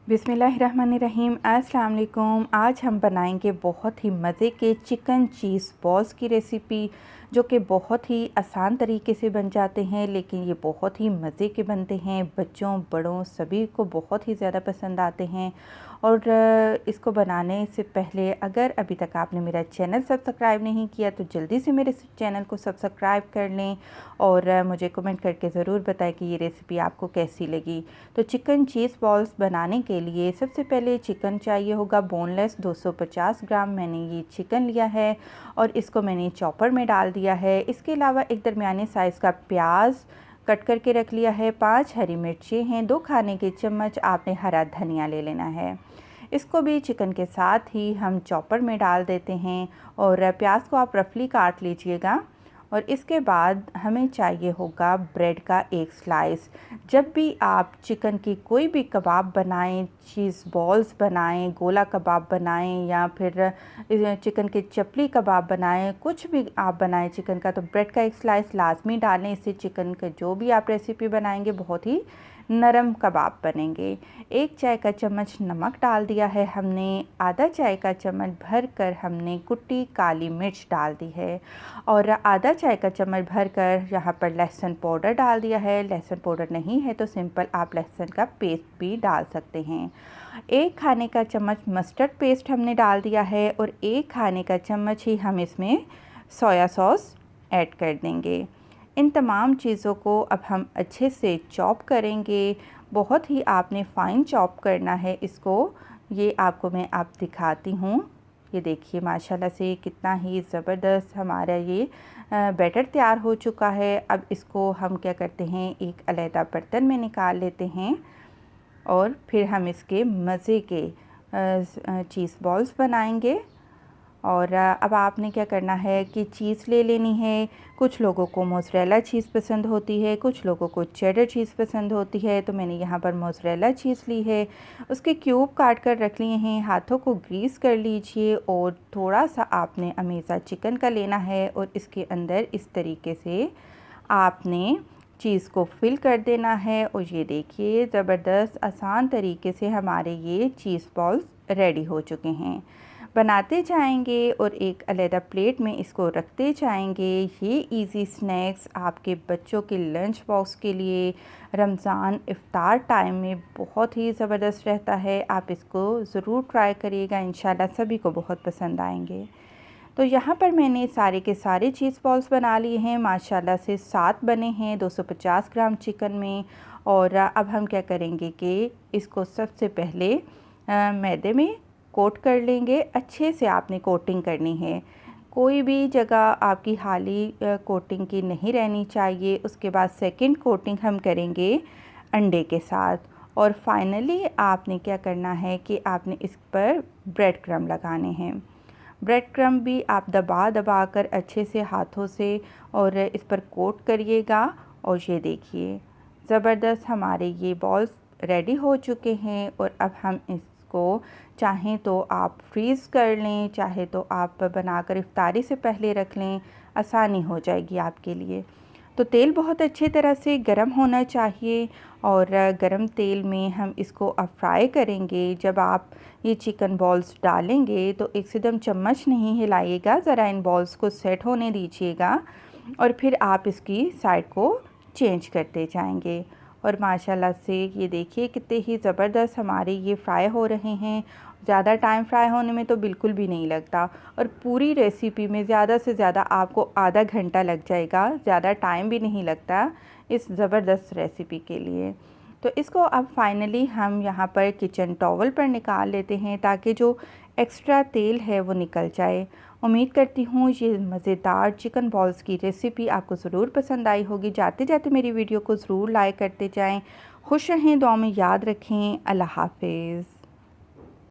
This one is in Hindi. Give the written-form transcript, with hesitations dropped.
बिस्मिल्लाहिर्रहमानिर्रहीम। अस्सलाम वालेकुम। आज हम बनाएंगे बहुत ही मज़े के चिकन चीज़ बॉल्स की रेसिपी, जो कि बहुत ही आसान तरीके से बन जाते हैं, लेकिन ये बहुत ही मज़े के बनते हैं। बच्चों बड़ों सभी को बहुत ही ज़्यादा पसंद आते हैं। और इसको बनाने से पहले अगर अभी तक आपने मेरा चैनल सब्सक्राइब नहीं किया तो जल्दी से मेरे चैनल को सब्सक्राइब कर लें और मुझे कमेंट करके ज़रूर बताएं कि ये रेसिपी आपको कैसी लगी। तो चिकन चीज़ बॉल्स बनाने के लिए सबसे पहले चिकन चाहिए होगा बोनलेस 250 ग्राम मैंने ये चिकन लिया है और इसको मैंने चॉपर में डाल दिया है। इसके अलावा एक दरमियाने साइज़ का प्याज कट करके रख लिया है, 5 हरी मिर्चें हैं, 2 खाने के चम्मच आपने हरा धनिया ले लेना है। इसको भी चिकन के साथ ही हम चॉपर में डाल देते हैं और प्याज को आप रफली काट लीजिएगा। और इसके बाद हमें चाहिए होगा ब्रेड का एक स्लाइस। जब भी आप चिकन की कोई भी कबाब बनाएं, चीज़ बॉल्स बनाएं, गोला कबाब बनाएं या फिर चिकन के चपली कबाब बनाएं, कुछ भी आप बनाएं चिकन का, तो ब्रेड का एक स्लाइस लाजमी डालें। इससे चिकन का जो भी आप रेसिपी बनाएंगे बहुत ही नरम कबाब बनेंगे। 1 चाय का चम्मच नमक डाल दिया है हमने, आधा चाय का चम्मच भरकर हमने कुटी काली मिर्च डाल दी है और आधा चाय का चम्मच भरकर यहाँ पर लहसुन पाउडर डाल दिया है। लहसुन पाउडर नहीं है तो सिंपल आप लहसुन का पेस्ट भी डाल सकते हैं। 1 खाने का चम्मच मस्टर्ड पेस्ट हमने डाल दिया है और 1 खाने का चम्मच ही हम इसमें सोया सॉस ऐड कर देंगे। इन तमाम चीज़ों को अब हम अच्छे से चॉप करेंगे। बहुत ही आपने फ़ाइन चॉप करना है इसको। ये आपको मैं आप दिखाती हूँ। ये देखिए माशाल्लाह से कितना ही ज़बरदस्त हमारा ये बैटर तैयार हो चुका है। अब इसको हम क्या करते हैं, एक अलहदा बर्तन में निकाल लेते हैं और फिर हम इसके मज़े के चीज़ बॉल्स बनाएंगे। और अब आपने क्या करना है कि चीज़ ले लेनी है। कुछ लोगों को मोज़रेला चीज़ पसंद होती है, कुछ लोगों को चेडर चीज़ पसंद होती है, तो मैंने यहाँ पर मोज़रेला चीज़ ली है। उसके क्यूब काट कर रख लिए हैं। हाथों को ग्रीस कर लीजिए और थोड़ा सा आपने अमेज़ा चिकन का लेना है और इसके अंदर इस तरीके से आपने चीज़ को फिल कर देना है। और ये देखिए ज़बरदस्त आसान तरीके से हमारे ये चीज़ बॉल्स रेडी हो चुके हैं। बनाते जाएंगे और एक अलग प्लेट में इसको रखते जाएंगे। ये इजी स्नैक्स आपके बच्चों के लंच बॉक्स के लिए रमज़ान इफ़्तार टाइम में बहुत ही ज़बरदस्त रहता है। आप इसको ज़रूर ट्राई करिएगा, इंशाल्लाह सभी को बहुत पसंद आएंगे। तो यहाँ पर मैंने सारे के सारे चीज़ बॉल्स बना लिए हैं। माशाल्लाह से 7 बने हैं 250 ग्राम चिकन में। और अब हम क्या करेंगे कि इसको सबसे पहले मैदे में कोट कर लेंगे। अच्छे से आपने कोटिंग करनी है, कोई भी जगह आपकी खाली कोटिंग की नहीं रहनी चाहिए। उसके बाद सेकंड कोटिंग हम करेंगे अंडे के साथ। और फाइनली आपने क्या करना है कि आपने इस पर ब्रेड क्रम्ब लगाने हैं। ब्रेड क्रम्ब भी आप दबा दबा कर अच्छे से हाथों से और इस पर कोट करिएगा। और ये देखिए ज़बरदस्त हमारे ये बॉल्स रेडी हो चुके हैं। और अब हम इसको चाहें तो आप फ्रीज़ कर लें, चाहे तो आप बनाकर इफ्तारी से पहले रख लें, आसानी हो जाएगी आपके लिए। तो तेल बहुत अच्छी तरह से गरम होना चाहिए और गरम तेल में हम इसको अब फ्राई करेंगे। जब आप ये चिकन बॉल्स डालेंगे तो एकदम चम्मच नहीं हिलाइएगा, ज़रा इन बॉल्स को सेट होने दीजिएगा और फिर आप इसकी साइड को चेंज करते जाएंगे। और माशाल्लाह से ये देखिए कितने ही ज़बरदस्त हमारे ये फ्राई हो रहे हैं। ज़्यादा टाइम फ्राई होने में तो बिल्कुल भी नहीं लगता और पूरी रेसिपी में ज़्यादा से ज़्यादा आपको आधा घंटा लग जाएगा। ज़्यादा टाइम भी नहीं लगता इस ज़बरदस्त रेसिपी के लिए। तो इसको अब फाइनली हम यहाँ पर किचन टॉवल पर निकाल लेते हैं ताकि जो एक्स्ट्रा तेल है वो निकल जाए। उम्मीद करती हूँ ये मज़ेदार चिकन बॉल्स की रेसिपी आपको ज़रूर पसंद आई होगी। जाते जाते मेरी वीडियो को ज़रूर लाइक करते जाएं। खुश रहें, दुआ में याद रखें। अल्लाह हाफ़िज़।